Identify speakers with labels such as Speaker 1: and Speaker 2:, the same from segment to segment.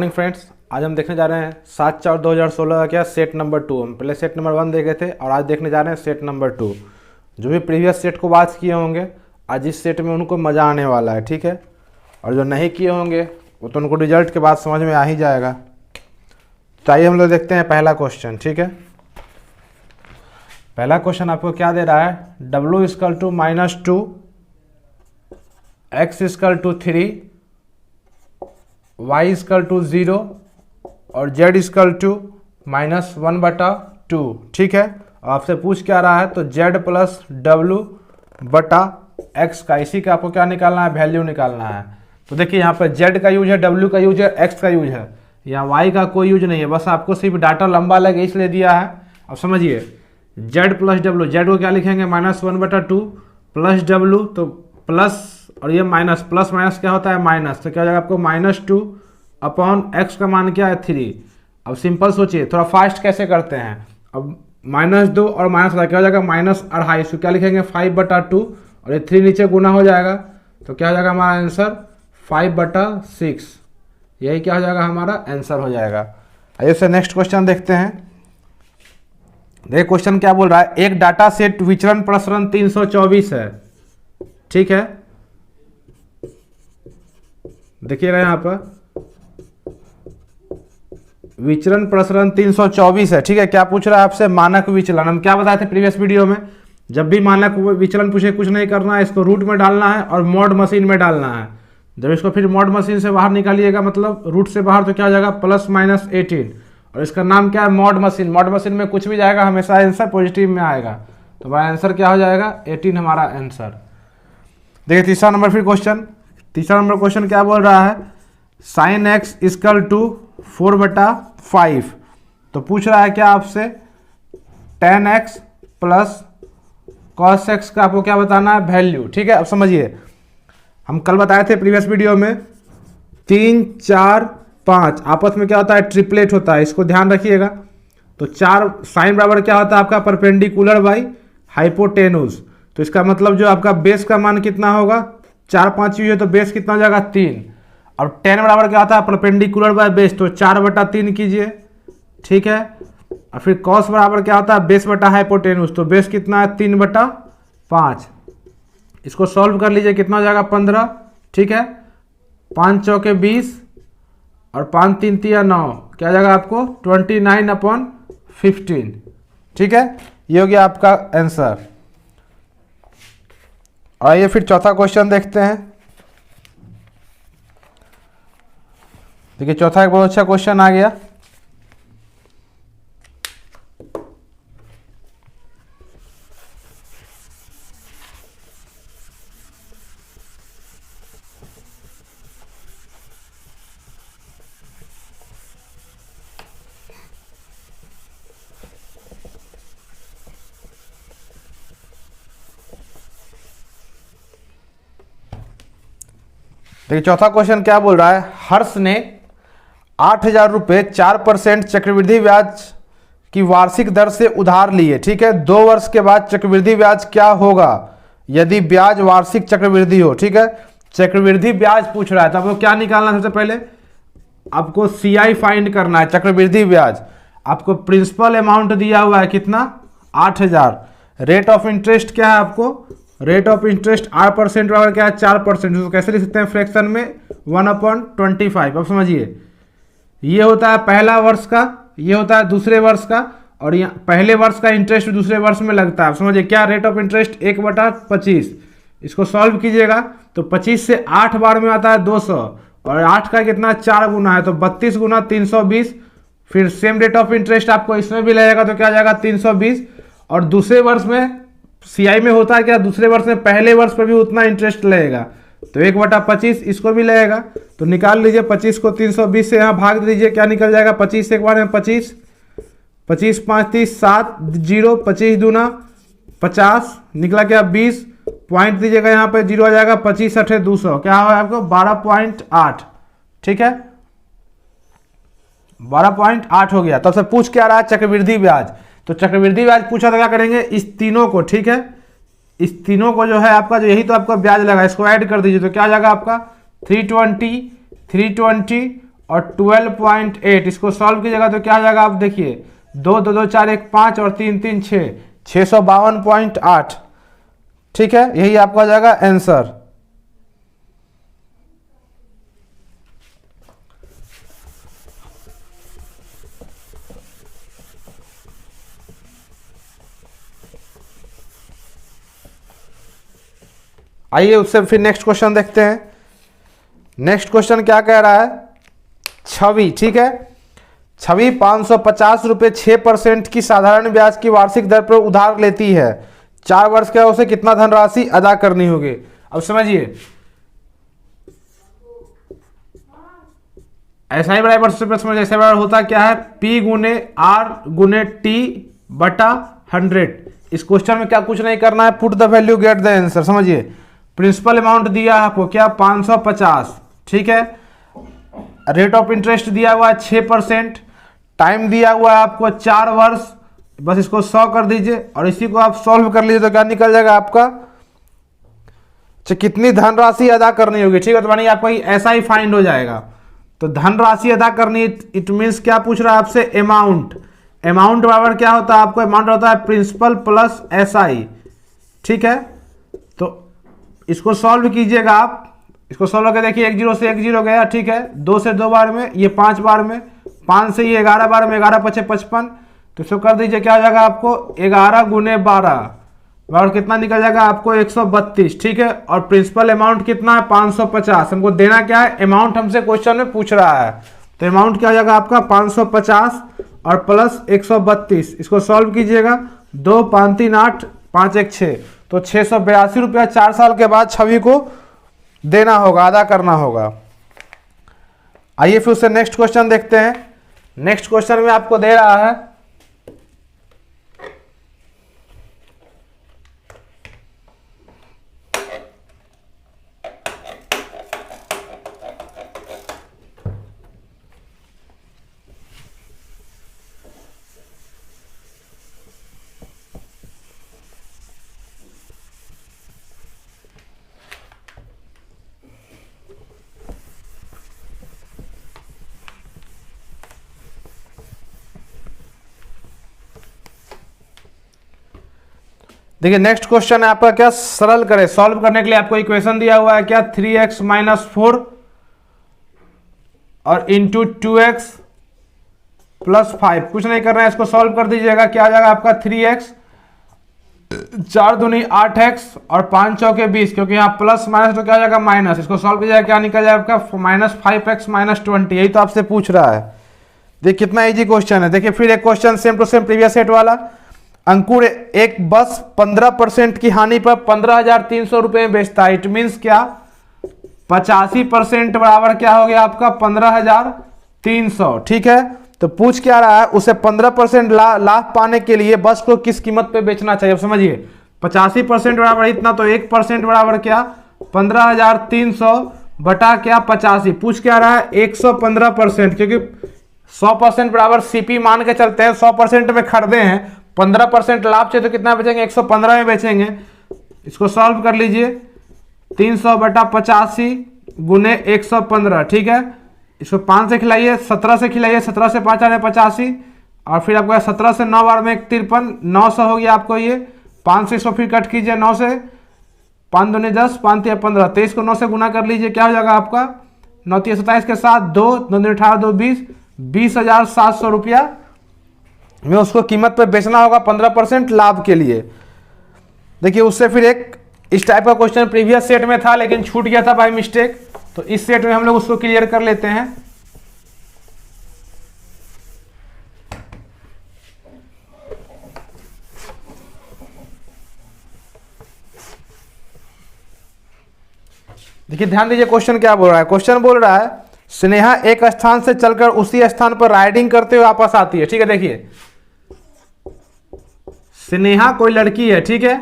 Speaker 1: Morning friends, आज हम देखने जा रहे हैं 7/4/2016 का क्या सेट नंबर 2। हम पहले सेट नंबर 1 देखे थे और आज देखने जा रहे हैं सेट नंबर 2। जो भी प्रीवियस सेट को बात किए होंगे आज इस सेट में उनको मज़ा आने वाला है, ठीक है। और जो नहीं किए होंगे वो तो उनको रिजल्ट के बाद समझ में आ ही जाएगा। तो आइए हम लोग देखते हैं पहला क्वेश्चन, ठीक है। पहला क्वेश्चन आपको क्या दे रहा है, W = -2, X = 3, Y = 0 और Z = -1/2, ठीक है। आपसे पूछ क्या रहा है, तो Z + W/X का, इसी का आपको क्या निकालना है, वैल्यू निकालना है। तो देखिए यहाँ पर Z का यूज है, W का यूज है, X का यूज है, यहाँ Y का कोई यूज नहीं है, बस आपको सिर्फ डाटा लंबा लगे इसलिए दिया है। अब समझिए Z + W, Z को क्या लिखेंगे -1/2 प्लस W, तो प्लस और ये माइनस, प्लस माइनस क्या होता है माइनस, तो क्या हो जाएगा आपको -2/X का मान क्या है 3। अब सिंपल सोचिए, थोड़ा फास्ट कैसे करते हैं। अब -2 और माइनस क्या हो जाएगा -2.5, तो क्या लिखेंगे 5/2 और ये 3 नीचे गुना हो जाएगा, तो क्या हो जाएगा हमारा आंसर 5/6। यही क्या हो जाएगा हमारा आंसर हो जाएगा। आइए से नेक्स्ट क्वेश्चन देखते हैं। देखिए क्वेश्चन क्या बोल रहा है, एक डाटा सेट विचरण प्रसरण 324 है, ठीक है। देखिएगा यहाँ पर विचरण प्रसरण 324 है, ठीक है। क्या पूछ रहा है आपसे, मानक विचलन। हम क्या बताए थे प्रीवियस वीडियो में, जब भी मानक विचलन पूछे कुछ नहीं करना है, इसको रूट में डालना है और मॉड मशीन में डालना है। जब इसको फिर मॉड मशीन से बाहर निकालिएगा, मतलब रूट से बाहर, तो क्या हो जाएगा +-18 और इसका नाम क्या है मॉड मशीन। मॉड मशीन में कुछ भी जाएगा हमेशा आंसर पॉजिटिव में आएगा, तो हमारा आंसर क्या हो जाएगा 18 हमारा आंसर। देखिए तीसरा नंबर फिर क्वेश्चन, तीसरा नंबर क्वेश्चन क्या बोल रहा है, sin x = 4/5। तो पूछ रहा है क्या आपसे, tan x + cos x का आपको क्या बताना है वैल्यू, ठीक है। अब समझिए हम कल बताए थे प्रीवियस वीडियो में 3, 4, 5 आपस में क्या होता है ट्रिपलेट होता है, इसको ध्यान रखिएगा। तो 4 साइन बराबर क्या होता है आपका परपेंडिकुलर बाई हाइपोटेनुस, तो इसका मतलब जो आपका बेस का मान कितना होगा 4, 5 यूज है तो बेस कितना हो जाएगा 3। और tan बराबर क्या होता है परपेंडिकुलर बाय बेस, तो 4/3 कीजिए, ठीक है। और फिर cos बराबर क्या होता है बेस बटा हाइपोटेनुस, तो बेस कितना है 3/5। इसको सॉल्व कर लीजिए, कितना हो जाएगा 15, ठीक है। 5 चौके 20 और 5 3 × 9, क्या हो जाएगा आपको 29/15, ठीक है। ये हो गया आपका आंसर। आइए फिर चौथा क्वेश्चन देखते हैं। देखिए चौथा एक बहुत अच्छा क्वेश्चन आ गया। देखिए चौथा क्वेश्चन क्या बोल रहा है, हर्ष ने 8,000 रुपये 4% चक्रवृद्धि ब्याज की वार्षिक दर से उधार लिए, ठीक है। 2 वर्ष के बाद चक्रवृद्धि ब्याज क्या होगा यदि ब्याज वार्षिक चक्रवृद्धि हो, ठीक है। चक्रवृद्धि ब्याज पूछ रहा है, तो आपको क्या निकालना है, सबसे पहले आपको CI फाइंड करना है, चक्रवृद्धि ब्याज। आपको प्रिंसिपल अमाउंट दिया हुआ है कितना 8,000, रेट ऑफ इंटरेस्ट क्या है आपको, रेट ऑफ इंटरेस्ट 8% बराबर क्या है 4%, उसको कैसे लिख सकते हैं फ्रैक्शन में 1/25। अब समझिए ये होता है पहला वर्ष का, ये होता है दूसरे वर्ष का, और यहाँ पहले वर्ष का इंटरेस्ट दूसरे वर्ष में लगता है। अब समझिए क्या रेट ऑफ इंटरेस्ट 1/25, इसको सॉल्व कीजिएगा तो 25 से 8 बार में आता है 200 और 8 का कितना 4 गुना है, तो 32 गुना 320। फिर सेम रेट ऑफ इंटरेस्ट आपको इसमें भी लगेगा, तो क्या आ जाएगा 320। और दूसरे वर्ष में CI में होता है क्या, दूसरे वर्ष में पहले वर्ष पर भी उतना इंटरेस्ट लगेगा, तो 1/25 इसको भी लगेगा। तो निकाल लीजिए 25 को 320 से यहाँ भाग दीजिए, क्या निकल जाएगा 25 एक बार में 25, 25 5 30 7 0, 25 दूना 50 निकला क्या 20, पॉइंट दीजिएगा यहाँ पे 0 आ जाएगा, 25 8 200, क्या होगा आपको 12.8, ठीक है। 12.8 हो गया। तब से पूछ क्या रहा है चक्रवृद्धि ब्याज, तो चक्रवृद्धि ब्याज पूछा तो क्या करेंगे इस तीनों को, ठीक है। इस तीनों को जो है आपका, जो यही तो आपका ब्याज लगा, इसको ऐड कर दीजिए, तो क्या आ जाएगा आपका 320, 320 और 12.8, इसको सॉल्व कीजिएगा तो क्या आ जाएगा आप देखिए, 2 2 2 4 1 5 और 3 3 6, 652.8। ठीक है, यही आपका हो जाएगा आंसर। आइए उससे फिर नेक्स्ट क्वेश्चन देखते हैं। नेक्स्ट क्वेश्चन क्या कह रहा है, छवि, ठीक है, छवि 550 रुपये 6% की साधारण ब्याज की वार्षिक दर पर उधार लेती है। 4 वर्ष का उसे कितना धनराशि अदा करनी होगी। अब समझिए, ऐसा ही बराबर समझ, ऐसा बराबर होता क्या है, P गुने R गुने T बटा 100। इस क्वेश्चन में क्या कुछ नहीं करना है, put the value get the answer. समझिए, प्रिंसिपल अमाउंट दिया है आपको क्या, 550, ठीक है, रेट ऑफ इंटरेस्ट दिया हुआ है 6%, टाइम दिया हुआ है आपको 4 वर्ष, बस इसको 100 कर दीजिए और इसी को आप सॉल्व कर लीजिए तो क्या निकल जाएगा आपका, कितनी धनराशि अदा करनी होगी। ठीक है, तो मानिए आपको ऐसा ही फाइंड हो जाएगा। तो धनराशि अदा करनी, इट मीन्स क्या पूछ रहा है आपसे, अमाउंट। अमाउंट बराबर क्या होता है आपको, अमाउंट होता है प्रिंसिपल प्लस SI। ठीक है, तो इसको सॉल्व कीजिएगा आप, इसको सॉल्व करके देखिए, 1 0 से 1 0 गया, ठीक है, 2 से 2 बार में, ये 5 बार में, 5 से ये 11 बार में, 11 5 55, तो इसको कर दीजिए, क्या हो जाएगा आपको 11 गुने 12 और कितना निकल जाएगा आपको 132। ठीक है, और प्रिंसिपल अमाउंट कितना है 550, हमको देना क्या है, अमाउंट हमसे क्वेश्चन में पूछ रहा है, तो अमाउंट क्या हो जाएगा आपका 550 और प्लस 132, इसको सॉल्व कीजिएगा, 2 5 3 8 5 1 6, तो 682 रुपया 4 साल के बाद छवि को देना होगा, अदा करना होगा। आइए फिर उससे नेक्स्ट क्वेश्चन देखते हैं। नेक्स्ट क्वेश्चन में आपको दे रहा है, देखिए नेक्स्ट क्वेश्चन है आपका, क्या सरल करें। सॉल्व करने के लिए आपको इक्वेशन दिया हुआ है क्या, 3x - 4 और इंटू 2x + 5, कुछ नहीं करना है, इसको सॉल्व कर दीजिएगा, क्या आ जाएगा आपका 3x, 4 दूनी 8x और 5 चौके 20, क्योंकि यहाँ प्लस माइनस तो क्या आ जाएगा माइनस, इसको सॉल्व कीजिएगा, क्या निकल जाएगा आपका -5x - 20। यही तो आपसे पूछ रहा है। देखिए कितना इजी क्वेश्चन है। देखिए फिर एक question same to same previous set वाला। अंकुर एक बस 15% की हानि पर 15,300 रुपए में बेचता है। इट मीन्स क्या, 85% बराबर क्या हो गया आपका 15,300। ठीक है, तो पूछ क्या रहा है, उसे 15% लाभ पाने के लिए बस को किस कीमत पे बेचना चाहिए। अब समझिए, 85% बराबर इतना, तो 1% बराबर क्या 15,300 बटा क्या 85। पूछ क्या रहा है 115%, क्योंकि 100% बराबर CP मान के चलते हैं, 100% में खरीदे हैं, 15% लाभ चाहिए तो कितना बेचेंगे 115 में बेचेंगे। इसको सॉल्व कर लीजिए, 300 बटा 85 गुने 115। ठीक है, इसको 5 से खिलाइए, 17 से खिलाइए, 17 से 5 आने 85 और फिर आपको 17 से 9 बार में 53, 900 हो गया आपको ये। 5 से इसको फिर कट कीजिए, 9 से 5 दूनी 10, 5 3 15, 23 को 9 से गुना कर लीजिए, क्या हो जाएगा आपका 9 3 27 के साथ 2 2 18 2 20, 20,700 रुपया में उसको कीमत पे बेचना होगा 15% लाभ के लिए। देखिए उससे फिर एक इस टाइप का क्वेश्चन प्रीवियस सेट में था लेकिन छूट गया था बाय मिस्टेक, तो इस सेट में हम लोग उसको क्लियर कर लेते हैं। देखिए ध्यान दीजिए, क्वेश्चन क्या बोल रहा है। क्वेश्चन बोल रहा है स्नेहा एक स्थान से चलकर उसी स्थान पर राइडिंग करते हुए वापस आती है। ठीक है, देखिए स्नेहा कोई लड़की है, ठीक है,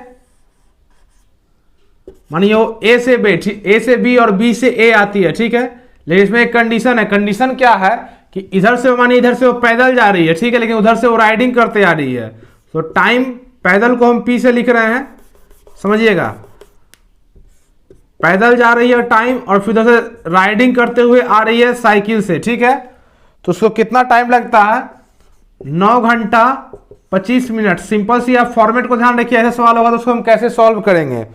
Speaker 1: मानिए वो ए से बी और बी से ए आती है। ठीक है, लेकिन इसमें एक कंडीशन है। कंडीशन क्या है कि इधर से मानिए इधर से वो पैदल जा रही है, ठीक है, लेकिन उधर से वो राइडिंग करते आ रही है। तो टाइम पैदल को हम पी से लिख रहे हैं, समझिएगा, पैदल जा रही है टाइम, और फिर उधर से राइडिंग करते हुए आ रही है साइकिल से, ठीक है। तो उसको कितना टाइम लगता है? 9 घंटा 25 मिनट। सिंपल सी आप फॉर्मेट को ध्यान रखिए, ऐसे सवाल होगा तो उसको हम कैसे सॉल्व करेंगे।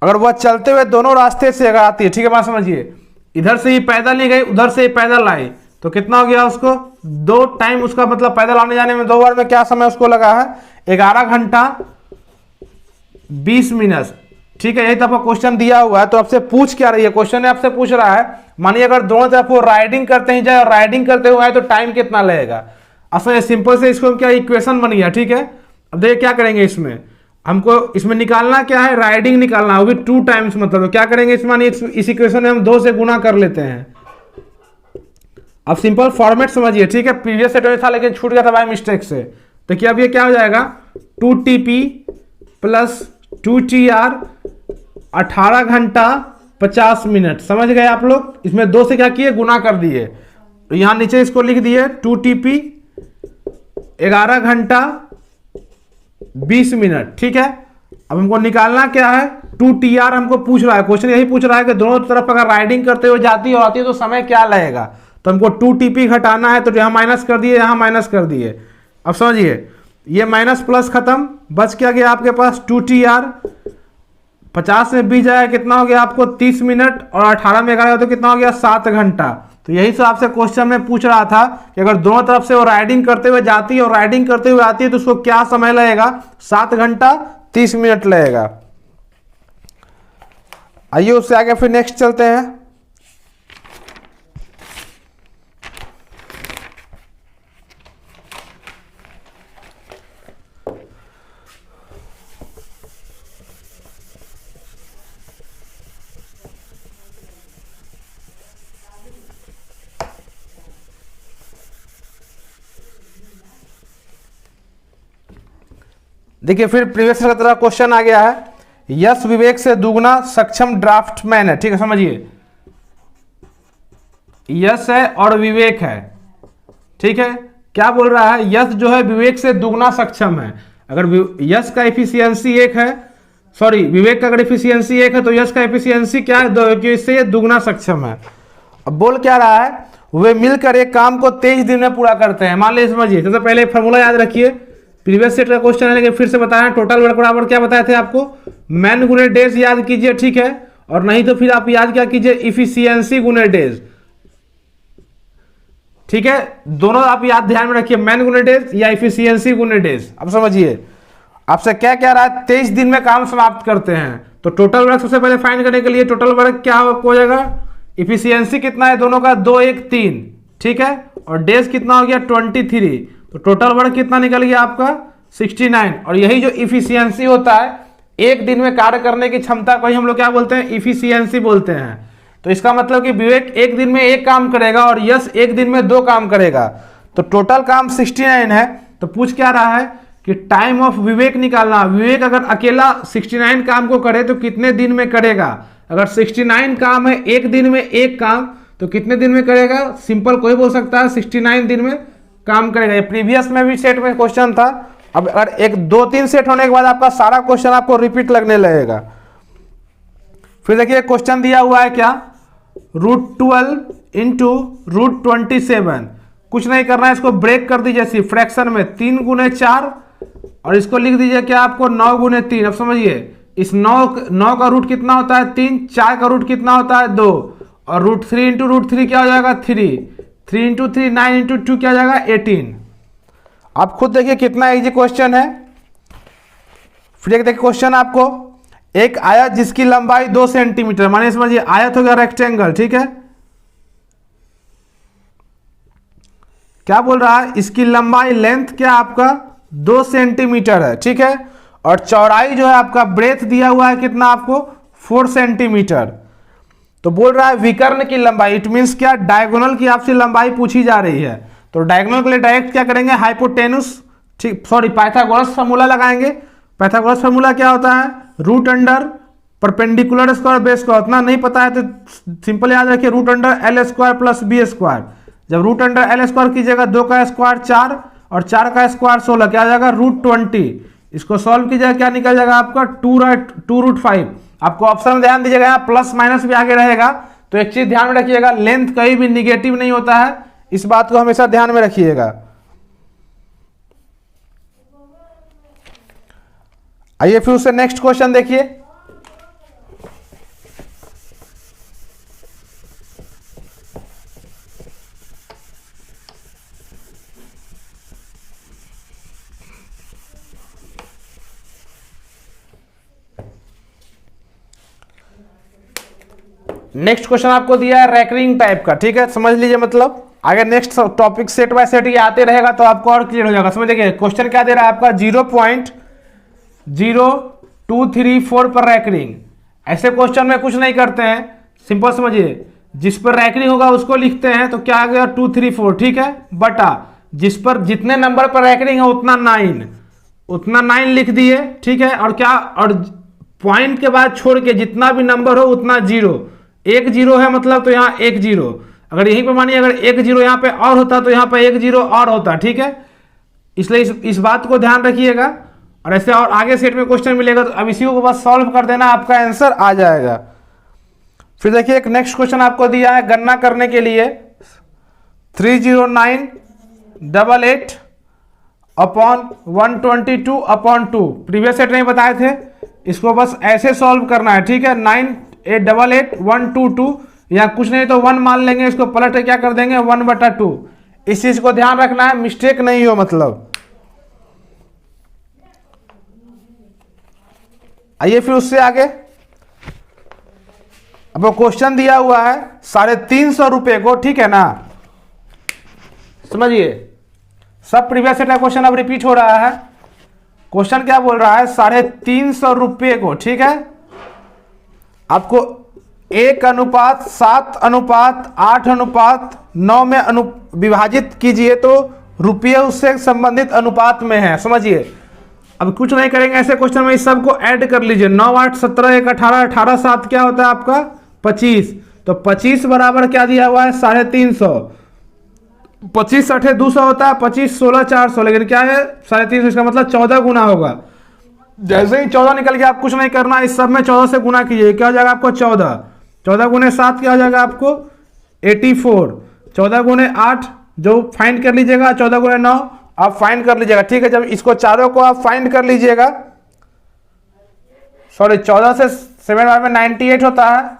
Speaker 1: अगर वह चलते हुए दोनों रास्ते से अगर आती है, ठीक है, बात समझिए, इधर से ही पैदल नहीं गई, उधर से ही पैदल आई, तो कितना हो गया उसको? 2 टाइम उसका, मतलब पैदल आने जाने में 2 बार में क्या समय उसको लगा है? 11 घंटा 20 मिनट, ठीक है। यही तो आपका क्वेश्चन दिया हुआ है। तो आपसे पूछ क्या रही है? क्वेश्चन ने आपसे पूछ रहा है, मानिए अगर दोनों तरफ वो राइडिंग करते ही जाए और राइडिंग करते हुए आए तो टाइम कितना लगेगा? असल सिंपल से इसको क्या इक्वेशन बन गया, ठीक है। अब देखिए क्या करेंगे, इसमें हमको इसमें निकालना क्या है? राइडिंग निकालना है, वो भी 2 टाइम्स। मतलब क्या करेंगे इसमें? इस इक्वेशन में हम 2 से गुना कर लेते हैं। अब सिंपल फॉर्मेट समझिए, ठीक है। प्रीवियस सेट में था लेकिन छूट गया था बाय मिस्टेक से। तो क्या अब ये क्या हो जाएगा? 2TP प्लस 2TR 18 घंटा 50 मिनट। समझ गए आप लोग? इसमें 2 से क्या किए? गुना कर दिए। तो यहां नीचे इसको लिख दिए 2TP 11 घंटा 20 मिनट, ठीक है। अब हमको निकालना क्या है? 2TR हमको पूछ रहा है, क्वेश्चन यही पूछ रहा है कि दोनों तरफ अगर राइडिंग करते हुए जाती है और आती है तो समय क्या लगेगा। तो हमको 2TP घटाना है, तो यहां माइनस कर दिए, यहां माइनस कर दिए। अब समझिए, ये माइनस प्लस खत्म, बच क्या गया आपके पास? 2TR 50 में 20 जाएगा, कितना हो गया आपको? 30 मिनट, और 18 में 11 तो कितना हो गया? 7 घंटा। तो यही से आपसे क्वेश्चन में पूछ रहा था कि अगर दोनों तरफ से वो राइडिंग करते हुए जाती है और राइडिंग करते हुए आती है तो उसको क्या समय लगेगा? 7 घंटा 30 मिनट लगेगा। आइए उससे आगे फिर नेक्स्ट चलते हैं। देखिए फिर प्रीवियस की तरह क्वेश्चन आ गया है, यश विवेक से दुगना सक्षम ड्राफ्टमैन है, ठीक है। समझिए, यश है और विवेक है, ठीक है। क्या बोल रहा है? यश जो है विवेक से दुगना सक्षम है। अगर यश का एफिशिएंसी 1 है, सॉरी विवेक का अगर एफिशिएंसी 1 है तो यश का एफिशिएंसी क्या है? कि इससे दुगना सक्षम है। अब बोल क्या रहा है? वे मिलकर एक काम को 23 दिन में पूरा करते हैं। मान लीजिए, समझिए, सबसे पहले फॉर्मूला याद रखिए, प्रीवियस सेट का क्वेश्चन है लेकिन फिर से बताया, टोटल वर्क बराबर क्या बताए थे आपको? मैन गुने डेज याद कीजिए, ठीक है। और नहीं तो फिर आप याद क्या कीजिए? इफिशियंसी गुने डेज, ठीक है। दोनों आप याद ध्यान में रखिए, मैन गुने डेज या इफिशियंसी गुने डेज। अब समझिए आपसे क्या कह रहा है? 23 दिन में काम समाप्त करते हैं। तो टोटल वर्क सबसे पहले फाइंड करने के लिए टोटल वर्क क्या हो जाएगा? इफिशियंसी कितना है दोनों का? 2 1 3, ठीक है। और डेज कितना हो गया? 23। तो टोटल वर्क कितना निकल गया आपका? 69। और यही जो इफिशियंसी होता है, एक दिन में कार्य करने की क्षमता को ही हम लोग क्या बोलते हैं? इफिशियंसी बोलते हैं। तो इसका मतलब कि विवेक एक दिन में 1 काम करेगा और यश एक दिन में 2 काम करेगा। तो टोटल काम 69 है। तो पूछ क्या रहा है कि टाइम ऑफ विवेक निकालना। विवेक अगर अकेला 69 काम को करे तो कितने दिन में करेगा? अगर 69 काम है, एक दिन में 1 काम, तो कितने दिन में करेगा? सिंपल कोई बोल सकता है 69 दिन में काम करेगा। ये प्रीवियस में भी सेट में क्वेश्चन था। अब अगर 1 2 3 सेट होने के बाद आपका सारा क्वेश्चन आपको रिपीट लगने लगेगा। फिर देखिए क्वेश्चन दिया हुआ है क्या? √12 इंटू √27। कुछ नहीं करना है, इसको ब्रेक कर दीजिए इसी फ्रैक्शन में, 3 गुने 4, और इसको लिख दीजिए क्या आपको? 9 गुने 3। अब समझिए, इस 9 का रूट कितना होता है? 3। 4 का रूट कितना होता है? 2। और √3 इंटू √3 क्या हो जाएगा? 3। 3 इंटू 3 9 इंटू 2 क्या हो जाएगा? 18। आप खुद देखिए कितना इजी क्वेश्चन है। फिर एक देखिए क्वेश्चन आपको, एक आयत जिसकी लंबाई 2 सेंटीमीटर, मानिए समझिए आयत हो गया रेक्टेंगल, ठीक है। क्या बोल रहा है? इसकी लंबाई लेंथ क्या आपका? 2 सेंटीमीटर है, ठीक है। और चौड़ाई जो है आपका ब्रेथ दिया हुआ है कितना आपको? 4 सेंटीमीटर। तो बोल रहा है विकर्ण की लंबाई, इट मींस क्या? डायगोनल की आपसे लंबाई पूछी जा रही है। तो डायगोनल के लिए डायरेक्ट क्या करेंगे? हाइपोटेनुस, ठीक, सॉरी पाइथागोरस फार्मूला लगाएंगे। पाइथागोरस फार्मूला क्या होता है? Root under perpendicular square base square. उतना नहीं पता है तो सिंपल याद रखिए, root under L square plus B square. जब रूट अंडर एल स्क्वायर कीजिएगा 2 का स्क्वायर 4 और 4 का स्क्वायर 16, क्या आ जाएगा? √20। इसको सॉल्व कीजिएगा, क्या निकल जाएगा आपका 2√5। आपको ऑप्शन में ध्यान दीजिएगा, यहाँ प्लस माइनस भी आगे रहेगा, तो एक चीज ध्यान में रखिएगा, लेंथ कहीं भी निगेटिव नहीं होता है, इस बात को हमेशा ध्यान में रखिएगा। आइए फिर उससे नेक्स्ट क्वेश्चन देखिए। नेक्स्ट क्वेश्चन आपको दिया है रैकरिंग टाइप का, ठीक है, समझ लीजिए। मतलब आगे next topic set by set ये आते रहेगा तो आपको और क्लियर हो जाएगा। समझ देखिए क्वेश्चन क्या दे रहा है आपका, 0.0234 पर रैकरिंग। ऐसे क्वेश्चन में कुछ नहीं करते हैं, सिंपल समझिए, जिस पर रैकरिंग होगा उसको लिखते हैं, तो क्या आ गया 234, ठीक है, बटा जिस पर जितने नंबर पर रैकरिंग है उतना 9 लिख दिए, ठीक है। और क्या, और पॉइंट के बाद छोड़ के जितना भी नंबर हो उतना 0, एक 0 है मतलब, तो यहाँ 1 0, अगर यहीं पे मानिए अगर 1 0 यहाँ पे और होता तो यहाँ पे 1 0 और होता, ठीक है। इसलिए इस बात को ध्यान रखिएगा, और ऐसे और आगे सेट में क्वेश्चन मिलेगा तो अब इसी को बस सॉल्व कर देना, आपका आंसर आ जाएगा। फिर देखिए एक नेक्स्ट क्वेश्चन आपको दिया है गणना करने के लिए, 30988 अपॉन 122/2। प्रीवियस सेट नहीं बताए थे, इसको बस ऐसे सॉल्व करना है, ठीक है। 9888122, यहाँ कुछ नहीं तो 1 मान लेंगे, इसको पलट के क्या कर देंगे 1/2। इस चीज को ध्यान रखना है, मिस्टेक नहीं हो मतलब। आइए फिर उससे आगे, अब क्वेश्चन दिया हुआ है 350 रुपए को, ठीक है ना, समझिए सब प्रीवियस सेट का क्वेश्चन अब रिपीट हो रहा है। क्वेश्चन क्या बोल रहा है, 350 रुपए को, ठीक है, आपको 1:7:8:9 में विभाजित कीजिए तो रुपये उससे संबंधित अनुपात में है। समझिए अब कुछ नहीं करेंगे ऐसे क्वेश्चन में, इस सबको ऐड कर लीजिए, 9 8 17 1 18 18 7 क्या होता है आपका 25, तो 25 बराबर क्या दिया हुआ है 350, 25 8 200 होता है, 25 16 400, लेकिन क्या है 350, इसका मतलब 14 गुना होगा। जैसे ही 14 निकल गया आप कुछ नहीं करना, इस सब में 14 से गुना कीजिए, क्या हो जाएगा आपको 14 गुने 7 क्या हो जाएगा आपको 84, 14 गुने 8 जो फाइंड कर लीजिएगा, 14 गुने 9 आप फाइंड कर लीजिएगा, ठीक है। जब इसको चारों को आप फाइंड कर लीजिएगा, सॉरी 14 से 7 बार में 98 होता है,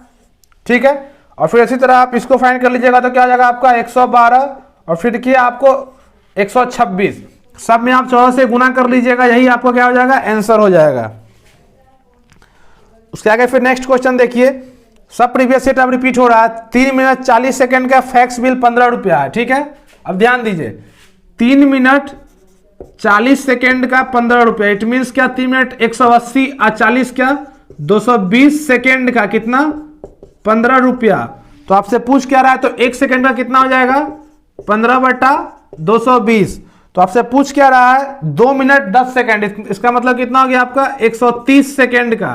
Speaker 1: ठीक है। और फिर इसी तरह आप इसको फाइंड कर लीजिएगा तो क्या हो जाएगा आपका 112, और फिर देखिए आपको 126, सब में आप 14 से गुना कर लीजिएगा, यही आपको क्या हो जाएगा आंसर हो जाएगा। उसके आगे फिर नेक्स्ट क्वेश्चन देखिए, सब प्रीवियस सेट अब रिपीट हो रहा है। 3 मिनट 40 सेकंड का फैक्स बिल 15 रुपया है, ठीक है। अब ध्यान दीजिए 3 मिनट 40 सेकंड का 15 रुपया, इट मीन्स क्या 3 मिनट 180 और 40 क्या 220 सेकंड का कितना 15 रुपया। तो आपसे पूछ क्या रहा है, तो 1 सेकंड का कितना हो जाएगा 15/220। तो आपसे पूछ क्या रहा है 2 मिनट 10 सेकंड, इसका मतलब कितना हो गया आपका 130 सेकंड का।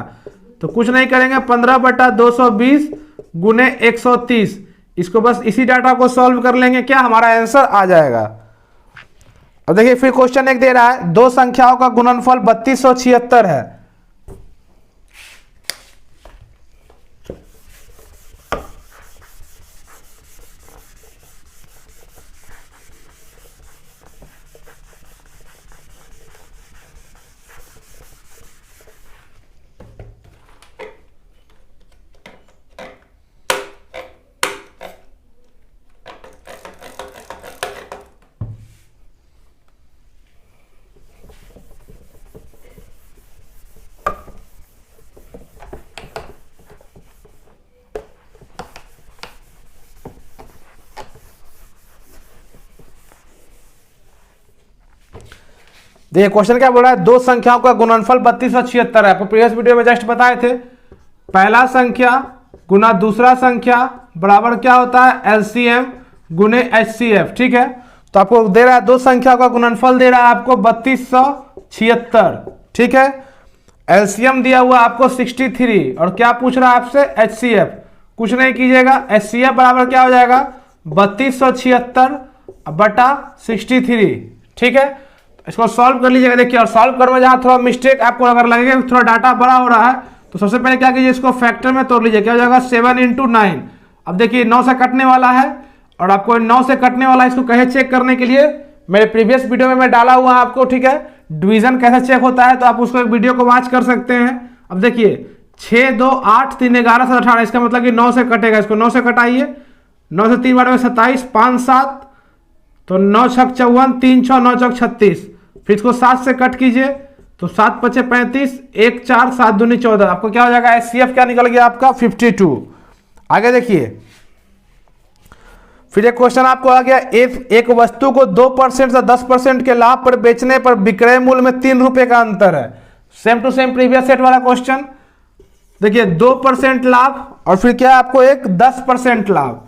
Speaker 1: तो कुछ नहीं करेंगे 15/220 गुने 130, इसको बस इसी डाटा को सॉल्व कर लेंगे, क्या हमारा आंसर आ जाएगा। अब देखिए फिर क्वेश्चन एक दे रहा है, दो संख्याओं का गुणनफल 3276 है। देखिए क्वेश्चन क्या बोल रहा है, दो संख्याओं का गुणनफल 3276 है। आपको प्रीवियस वीडियो में जस्ट बताए थे, पहला संख्या गुना दूसरा संख्या बराबर क्या होता है एलसीएम गुने एचसीएफ, ठीक है। तो आपको दे रहा है दो संख्याओं का गुणनफल दे रहा है आपको 3276, ठीक है। एलसीएम दिया हुआ आपको 63, और क्या पूछ रहा है आपसे एचसीएफ। कुछ नहीं कीजिएगा, एचसीएफ बराबर क्या हो जाएगा 3276 बटा 63, ठीक है। इसको सॉल्व कर लीजिएगा। देखिए, और सॉल्व करने में जहाँ थोड़ा मिस्टेक आपको अगर लगेगा थोड़ा डाटा बड़ा हो रहा है, तो सबसे पहले क्या कीजिए, इसको फैक्टर में तोड़ लीजिए। क्या हो जाएगा, 7 × 9। अब देखिए 9 से कटने वाला है, और आपको 9 से कटने वाला है, इसको कहे चेक करने के लिए मेरे प्रीवियस वीडियो में मैं डाला हुआ है आपको, ठीक है, डिवीजन कैसे चेक होता है, तो आप उसको एक वीडियो को वॉच कर सकते हैं। अब देखिए 6 2 8 3 11 7 18, इसका मतलब कि 9 से कटेगा, इसको 9 से कटाइए। 9 से 3 बार में 27, 5 7, तो 9 6 54, 3 6 9 6 36। फिर इसको 7 से कट कीजिए, तो 7 5 35, 1 4 7 दूनी 14। आपको क्या हो जाएगा, HCF क्या निकल गया आपका 52। आगे देखिए, फिर एक क्वेश्चन आपको आ गया, एक वस्तु को 2% से 10% के लाभ पर बेचने पर विक्रय मूल्य में 3 रुपए का अंतर है। Same to same previous set वाला क्वेश्चन। देखिए 2% लाभ, और फिर क्या आपको एक 10% लाभ,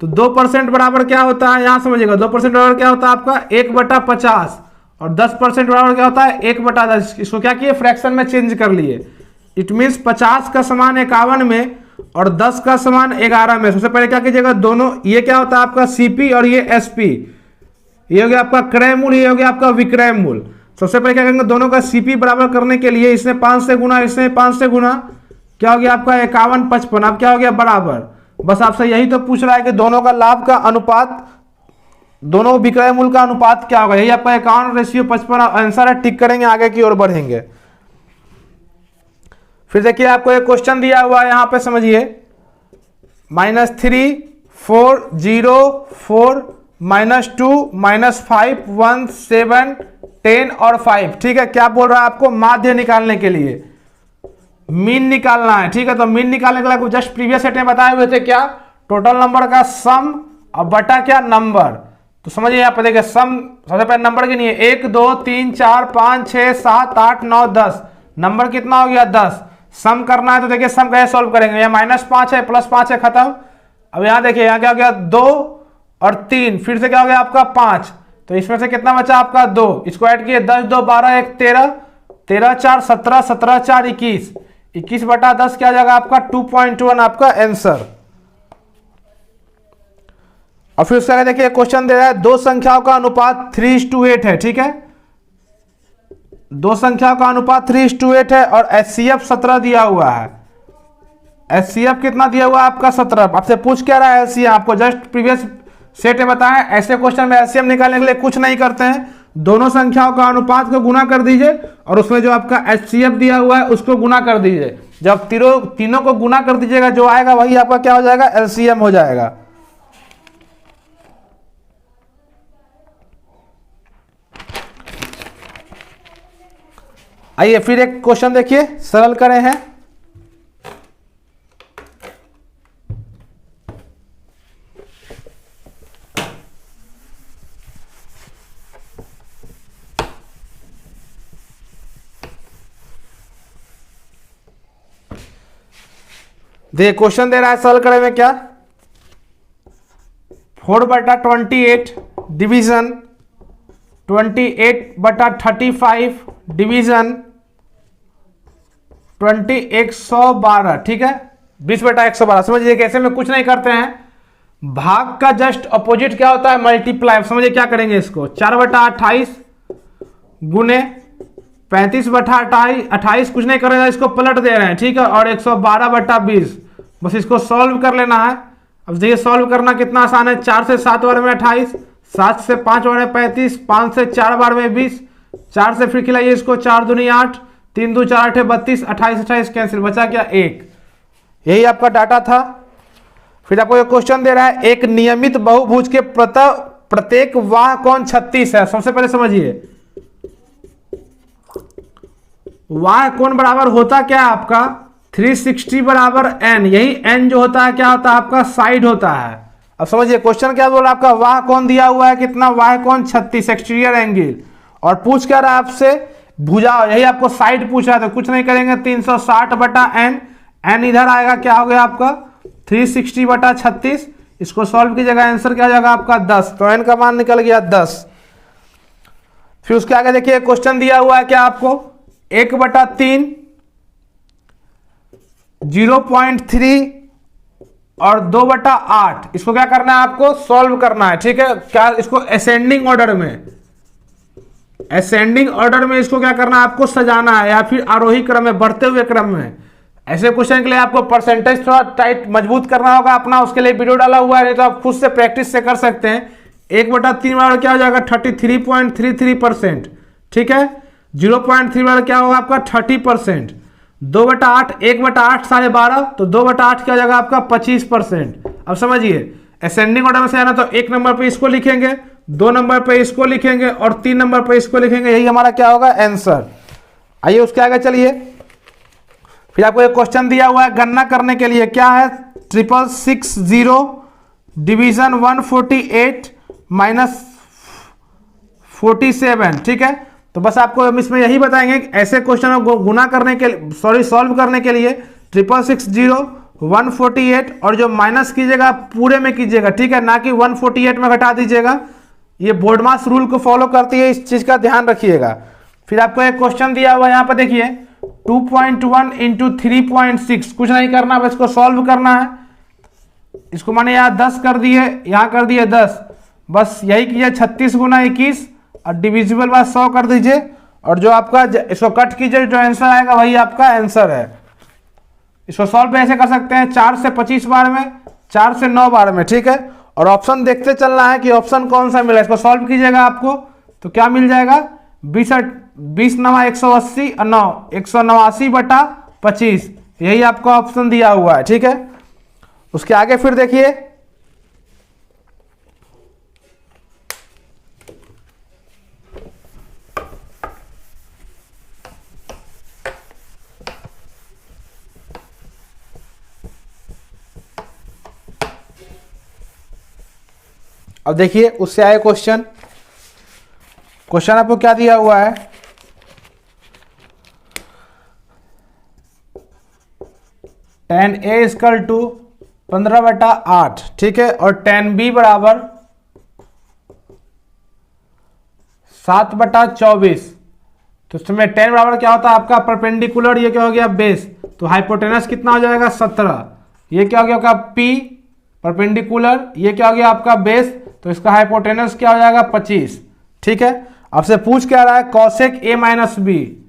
Speaker 1: तो 2% बराबर क्या होता है, यहां समझिएगा, 2% बराबर क्या होता है आपका 1/50, और 10% बराबर क्या होता है 1/10। इसको क्या किए, फ्रैक्शन में चेंज कर लिए। इट मीन्स 50 का समान 51 में और 10 का समान 11 में। सबसे पहले क्या कीजिएगा, दोनों, ये क्या होता है आपका CP और ये SP, ये हो गया आपका क्रय मूल्य, ये हो गया आपका विक्रय मूल्य। सबसे पहले क्या करेंगे, दोनों का CP बराबर करने के लिए इसने 5 से गुना, इसने 5 से गुना, क्या हो गया आपका 51 55। अब क्या हो गया, बराबर। बस आपसे यही तो पूछ रहा है कि दोनों का लाभ का अनुपात, दोनों विक्रय मूल्य का अनुपात क्या होगा। यही आपका 51:55 आंसर है। टिक करेंगे, आगे की ओर बढ़ेंगे। फिर देखिए आपको एक क्वेश्चन दिया हुआ है, यहां पे समझिए, -3 4 0 4 -2 -5 1 7 10 और 5। ठीक है, क्या बोल रहा है आपको, माध्य निकालने के लिए मीन निकालना है। ठीक है, तो मीन निकालने के लिए जस्ट प्रीवियस सेट में बताए हुए थे, क्या टोटल नंबर का सम और बटा क्या नंबर। तो समझिए यहाँ पे देखिए, सम सबसे पहले नंबर की नहीं है, 1 2 3 4 5 6 7 8 9 10, नंबर कितना हो गया 10। सम करना है तो देखिए सम कैसे सॉल्व करेंगे, यहाँ -5 है +5 है, खत्म। अब यहाँ देखिए, यहाँ क्या हो गया 2 और 3, फिर से क्या हो गया आपका 5, तो इसमें से कितना बचा आपका 2, इसको ऐड किए 10 2 12 1 13, 13 4 17, 17 4 21, 21/10 क्या जाएगा आपका 2.1 आपका आंसर। और फिर उसका देखिए क्वेश्चन दे रहा है, दो संख्याओं का अनुपात 3:8 है। ठीक है, दो संख्याओं का अनुपात 3:8 है, और HCF 17 दिया हुआ है। HCF कितना दिया हुआ है आपका 17। आपसे पूछ क्या रहा है HCF, आपको जस्ट प्रीवियस सेट में बताया। ऐसे क्वेश्चन में HCF निकालने के लिए कुछ नहीं करते हैं, दोनों संख्याओं का अनुपात को गुना कर दीजिए, और उसमें जो आपका HCF दिया हुआ है उसको गुना कर दीजिए। जब तीनों को गुना कर दीजिएगा, जो आएगा वही आपका क्या हो जाएगा, LCM हो जाएगा। आइए फिर एक क्वेश्चन देखिए, सरल करें हैं। देखिए क्वेश्चन दे रहा है, सरल करें में क्या, 4/28 डिवीजन 28/35 डिवीजन 112। ठीक है, 20/112। समझिए कैसे में कुछ नहीं करते हैं, भाग का जस्ट अपोजिट क्या होता है, मल्टीप्लाई। समझिए क्या करेंगे, इसको 4/28 गुने 35/28, कुछ नहीं करेगा, इसको पलट दे रहे हैं। ठीक है, और 112/20, बस इसको सॉल्व कर लेना है। अब देखिए सॉल्व करना कितना आसान है, 4 से 7 बार में 28, 7 से 5 बार में 35, 5 से 4 बार में 20, 4 से फिर खिलाइए इसको, 4 दूनी 8, 3 2 4 8 32, 28 28 कैंसिल, बचा क्या 1। यही आपका डाटा था। फिर आपको एक क्वेश्चन दे रहा है, एक नियमित बहुभुज के प्रत्येक वाह कोण 36 है। सबसे पहले समझिए, वाह कोण बराबर होता क्या है आपका 360 बराबर n। यही n जो होता है क्या होता है आपका साइड होता है। अब समझिए क्वेश्चन क्या बोला, आपका वाह कोण दिया हुआ है कितना, वाह कोण 36 एक्सटीरियर एंगल, और पूछ क्या रहा है आपसे भुजा, यही आपको साइड पूछ रहा है। तो कुछ नहीं करेंगे, 360/n, n इधर आएगा, क्या हो गया आपका 360/36। इसको सॉल्व कीजिएगा, आंसर क्या हो जाएगा आपका 10। तो n का मान निकल गया 10। फिर उसके आगे देखिए क्वेश्चन दिया हुआ है क्या आपको 1/3, 0.3 और 2/8। इसको क्या करना है आपको सॉल्व करना है। ठीक है, क्या इसको असेंडिंग ऑर्डर में, असेंडिंग ऑर्डर में इसको क्या करना है, आपको सजाना है, या फिर आरोही क्रम में, बढ़ते हुए क्रम में। ऐसे क्वेश्चन के लिए आपको परसेंटेज थोड़ा टाइट मजबूत करना होगा अपना, उसके लिए वीडियो डाला हुआ है, नहीं तो आप खुद से प्रैक्टिस से कर सकते हैं। 1/3 बराबर क्या हो जाएगा 33.33%, ठीक है। 0.3 बराबर क्या होगा आपका 30%। 2/8, 1/8 12.5, तो 2/8 क्या हो जाएगा आपका 25%। अब समझिए असेंडिंग ऑर्डर में से आना, तो 1 नंबर पे इसको लिखेंगे, 2 नंबर पे इसको लिखेंगे और 3 नंबर पे इसको लिखेंगे, यही हमारा क्या होगा आंसर। आइए उसके आगे चलिए। फिर आपको एक क्वेश्चन दिया हुआ है गणना करने के लिए, क्या है 6660 डिवीजन 148 माइनस 47, ठीक है। तो बस आपको हम इसमें यही बताएंगे कि ऐसे क्वेश्चन को गुना करने के लिए, सॉल्व करने के लिए 6660 148 और जो माइनस कीजिएगा पूरे में कीजिएगा, ठीक है, ना कि 148 में घटा दीजिएगा। ये बोर्ड मास रूल को फॉलो करती है, इस चीज का ध्यान रखिएगा। फिर आपको एक क्वेश्चन दिया हुआ है यहाँ पर देखिए 2.1 इंटू 3.6, कुछ नहीं करना, बस इसको सॉल्व करना है। इसको माने यहाँ 10 कर दिए, यहाँ कर दिए 10, बस यही कीजिए 36 गुना 21 और डिविजिबल बाय 100 कर दीजिए, और जो आपका इसको कट कीजिए, जो आंसर आएगा वही आपका आंसर है। इसको सॉल्व ऐसे कर सकते हैं 4 से 25 बार में, 4 से 9 बार में, ठीक है। और ऑप्शन देखते चलना है कि ऑप्शन कौन सा मिला। इसको सॉल्व कीजिएगा आपको तो क्या मिल जाएगा 20 9 180 और 9 189/25, यही आपका ऑप्शन दिया हुआ है, ठीक है। उसके आगे फिर देखिए अब देखिए उससे आए क्वेश्चन आपको क्या दिया हुआ है, tan A इक्वल टू 15/8, ठीक है, और tan B बराबर 7/24। तो इसमें tan बराबर क्या होता है आपका परपेंडिकुलर, ये क्या हो गया बेस, तो हाइपोटेनस कितना हो जाएगा 17, ये क्या हो गया आपका P परपेंडिकुलर, ये क्या हो गया आपका बेस, तो इसका हाइपोटेनस क्या हो जाएगा 25, ठीक है। आपसे पूछ क्या रहा है cosec A माइनस बी,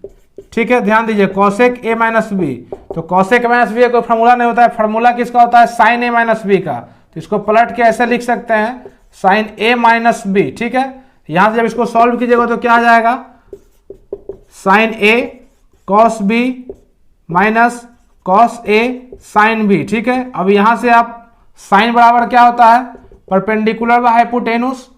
Speaker 1: ठीक है, ध्यान दीजिए cosec A माइनस बी, तो cosec माइनस बी कोई फार्मूला नहीं होता है, फार्मूला किसका होता है sin A माइनस बी का। तो इसको पलट के ऐसे लिख सकते हैं sin A माइनस बी, ठीक है। यहां से जब इसको सॉल्व कीजिएगा तो क्या आ जाएगा sin A cos B minus cos A sin B, ठीक है। अब यहां से आप sin बराबर क्या होता है परपेंडिकुलर व हाइपोटेनस,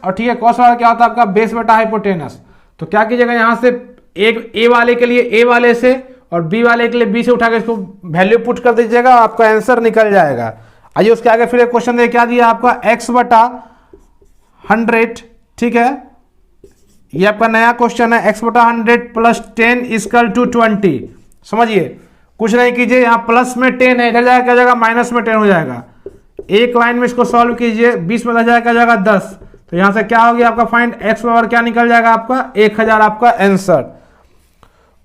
Speaker 1: और ठीक है cos बराबर क्या होता है आपका बेस बटा हाइपोटेनस। तो क्या कीजिएगा यहां से एक ए वाले के लिए ए वाले से और बी वाले के लिए बी से उठा के इसको वैल्यू पुट कर दीजिएगा, आपका आंसर निकल जाएगा। आइए उसके आगे फिर एक क्वेश्चन दे, क्या दिया आपका x/100, ठीक है, ये आपका नया क्वेश्चन है x/100 प्लस 10 इक्वल टू 20। समझिए कुछ नहीं कीजिए, यहाँ प्लस में 10 है, इधर जाएगा क्या जाएगा माइनस में 10 हो जाएगा। एक लाइन में इसको सॉल्व कीजिए, 20 में जाएगा क्या जाएगा 10, तो यहाँ से क्या हो गया आपका फाइंड x बराबर क्या निकल जाएगा आपका 1000, आपका आंसर।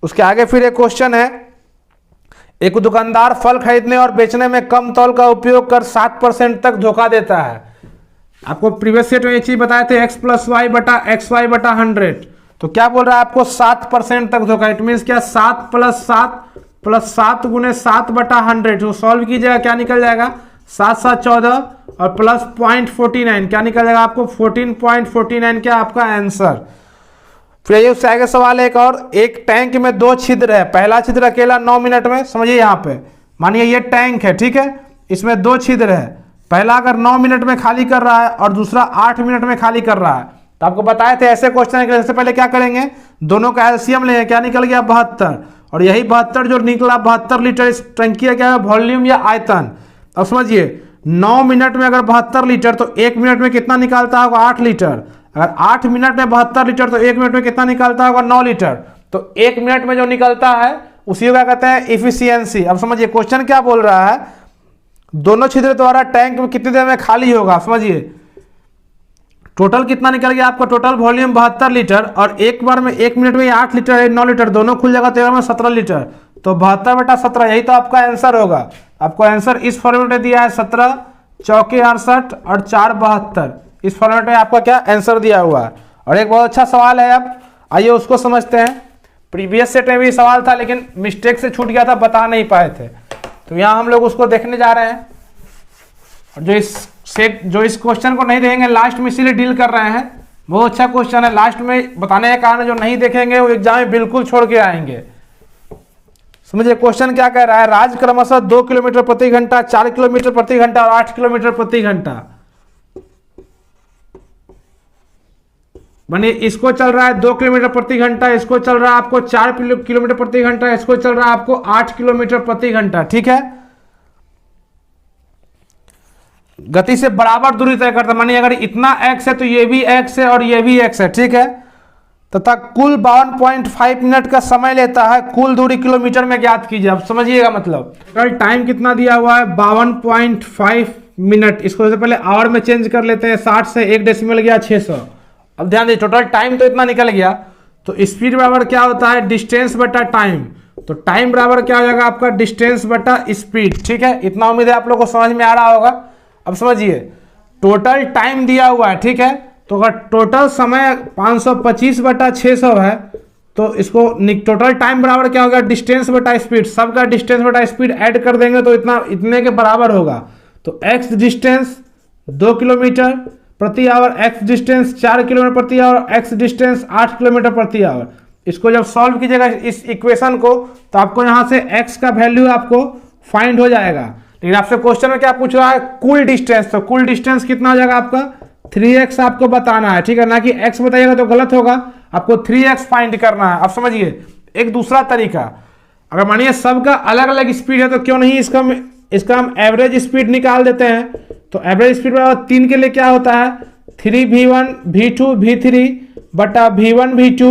Speaker 1: उसके आगे फिर एक क्वेश्चन है, एक दुकानदार फल खरीदने और बेचने में कम तौल का उपयोग कर 7% तक धोखा देता है। आपको प्रीवियस सेट में ये चीज बताए थे x + y बटा xy/100, तो क्या बोल रहा है आपको 7% तक धोखा। इट मीन क्या 7 + 7 + 7 × 7/100, जो सॉल्व कीजिएगा क्या निकल जाएगा 7 7 14 और प्लस 0.49 क्या निकल जाएगा आपको 14.49 क्या आपका आंसर। फिर ये उससे आगे सवाल एक और, एक टैंक में 2 छिद्र है, पहला छिद्र अकेला 9 मिनट में, समझिए यहाँ पे मानिए ये टैंक है, ठीक है, इसमें 2 छिद्र है, पहला अगर 9 मिनट में खाली कर रहा है और दूसरा 8 मिनट में खाली कर रहा है। तो आपको बताए थे ऐसे क्वेश्चन के सबसे पहले क्या करेंगे, दोनों का एलसीएम लेंगे, क्या निकल गया 72, और यही 72 जो निकला 72 लीटर इस टंकी का क्या है वॉल्यूम या आयतन। अब समझिए 9 मिनट में अगर 72 लीटर तो 1 मिनट में कितना निकालता होगा 8 लीटर, अगर 8 मिनट में 72 लीटर तो 1 मिनट में कितना निकालता होगा 9 लीटर, तो 1 मिनट में जो निकलता है उसी को क्या कहते हैं इफिशियंसी। अब समझिए क्वेश्चन क्या बोल रहा है, दोनों छिद्र द्वारा टैंक में कितनी देर में खाली होगा। समझिए टोटल कितना निकल गया आपका, टोटल वॉल्यूम 72 लीटर, और एक बार में 1 मिनट में 8 लीटर 9 लीटर दोनों खुल जाएगा तो में 17 लीटर, तो 72/17 यही तो आपका आंसर होगा। आपको आंसर इस फॉर्मेट में दिया है 17 × 4 = 68 और 4 = 72, इस फॉर्मेट में आपका क्या आंसर दिया हुआ है। और एक बहुत अच्छा सवाल है, अब आइए उसको समझते हैं। प्रीवियस सेट में भी सवाल था लेकिन मिस्टेक से छूट गया था, बता नहीं पाए थे, तो यहाँ हम लोग उसको देखने जा रहे हैं। और जो इस क्वेश्चन को नहीं देखेंगे लास्ट में, इसीलिए डील कर रहे हैं, बहुत अच्छा क्वेश्चन है। लास्ट में बताने का कारण जो नहीं देखेंगे वो एग्जाम में बिल्कुल छोड़ के आएंगे। समझिए क्वेश्चन क्या कह रहा है। राज्य क्रमशः 2 किलोमीटर प्रति घंटा, 4 किलोमीटर प्रति घंटा और 8 किलोमीटर प्रति घंटा, मानिए इसको चल रहा है 2 किलोमीटर प्रति घंटा, इसको चल रहा है आपको 4 किलोमीटर प्रति घंटा, इसको चल रहा है आपको 8 किलोमीटर प्रति घंटा। ठीक है, गति से बराबर दूरी तय करता है। मानिए अगर इतना x है तो ये भी x है और ये भी x है। ठीक है, तथा कुल 52.5 मिनट का समय लेता है, कुल दूरी किलोमीटर में ज्ञात कीजिए। अब समझिएगा, मतलब टोटल टाइम कितना दिया हुआ है 52.5 मिनट। इसको सबसे पहले आवर में चेंज कर लेते हैं, 60 से 1 डेसिमल गया 600। अब ध्यान दीजिए टोटल टाइम तो इतना निकल गया, तो स्पीड बराबर क्या होता है डिस्टेंस बटा टाइम, तो टाइम बराबर क्या हो जाएगा आपका डिस्टेंस बटा स्पीड। ठीक है, इतना उम्मीद है आप लोगों को समझ में आ रहा होगा। अब समझिए टोटल टाइम दिया हुआ है, ठीक है, तो अगर टोटल समय 525 बटा 600 है तो इसको टोटल टाइम बराबर क्या होगा डिस्टेंस बटा स्पीड, सबका डिस्टेंस बटा स्पीड ऐड कर देंगे तो इतने के बराबर होगा। तो x डिस्टेंस 2 किलोमीटर प्रति आवर, x डिस्टेंस 4 किलोमीटर प्रति आवर, x डिस्टेंस 8 किलोमीटर प्रति आवर। इसको जब सॉल्व कीजिएगा इस इक्वेशन को तो आपको यहाँ से x का वैल्यू आपको फाइंड हो जाएगा। लेकिन आपसे क्वेश्चन में क्या पूछ रहा है कुल डिस्टेंस, तो कुल डिस्टेंस कितना हो जाएगा आपका 3x आपको बताना है। ठीक है, ना कि x बताइएगा तो गलत होगा, आपको 3x फाइंड करना है। अब समझिए एक दूसरा तरीका, अगर मानिए सबका अलग अलग स्पीड है तो क्यों नहीं इसका हम एवरेज स्पीड निकाल देते हैं। तो एवरेज स्पीड बराबर 3 के लिए क्या होता है 3v1 v2 v3 बटा v1 v2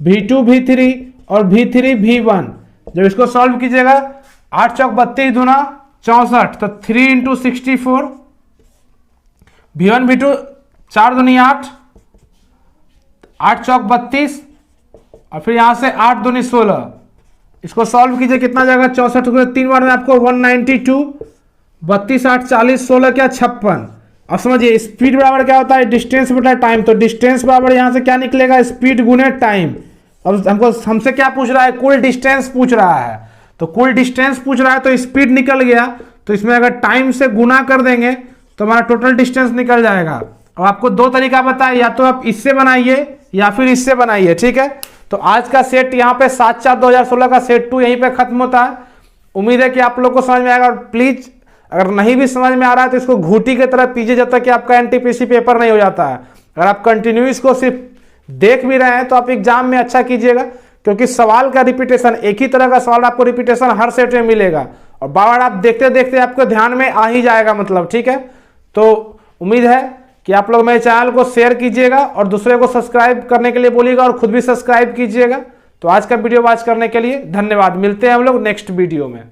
Speaker 1: v2 v3 और v3 v1। जब इसको सॉल्व कीजिएगा 8 चौक 32 दूना 64, तो 3 इंटू 64, v1 v2 4 दूनी 8, 8 चौक 32 और फिर यहां से 8 दूनी 16। इसको सॉल्व कीजिए कितना जाएगा 64 को 3 बार में आपको 192, 32 8 40 16 क्या 56। अब समझिए स्पीड बराबर क्या होता है डिस्टेंस बटा टाइम, तो डिस्टेंस बराबर यहां से क्या निकलेगा स्पीड गुने टाइम। अब हमसे क्या पूछ रहा है कुल डिस्टेंस पूछ रहा है, तो कुल डिस्टेंस पूछ रहा है तो स्पीड निकल गया, तो इसमें अगर टाइम से गुना कर देंगे तो हमारा टोटल डिस्टेंस निकल जाएगा। अब आपको दो तरीका बताया, या तो आप इससे बनाइए या फिर इससे बनाइए। ठीक है, तो आज का सेट यहाँ पे 7/4/2016 का सेट 2 यहीं पे खत्म होता है। उम्मीद है कि आप लोग को समझ में आएगा, और प्लीज अगर नहीं भी समझ में आ रहा है तो इसको घूटी की तरह पीजिए जब तक कि आपका एनटीपीसी पेपर नहीं हो जाता है। अगर आप कंटिन्यू इसको सिर्फ देख भी रहे हैं तो आप एग्जाम में अच्छा कीजिएगा, क्योंकि सवाल का रिपीटेशन एक ही तरह का सवाल आपको रिपीटेशन हर सेट में मिलेगा और बार आप देखते देखते आपको ध्यान में आ ही जाएगा मतलब। ठीक है, तो उम्मीद है कि आप लोग मेरे चैनल को शेयर कीजिएगा और दूसरे को सब्सक्राइब करने के लिए बोलिएगा और खुद भी सब्सक्राइब कीजिएगा। तो आज का वीडियो वॉच करने के लिए धन्यवाद, मिलते हैं हम लोग नेक्स्ट वीडियो में।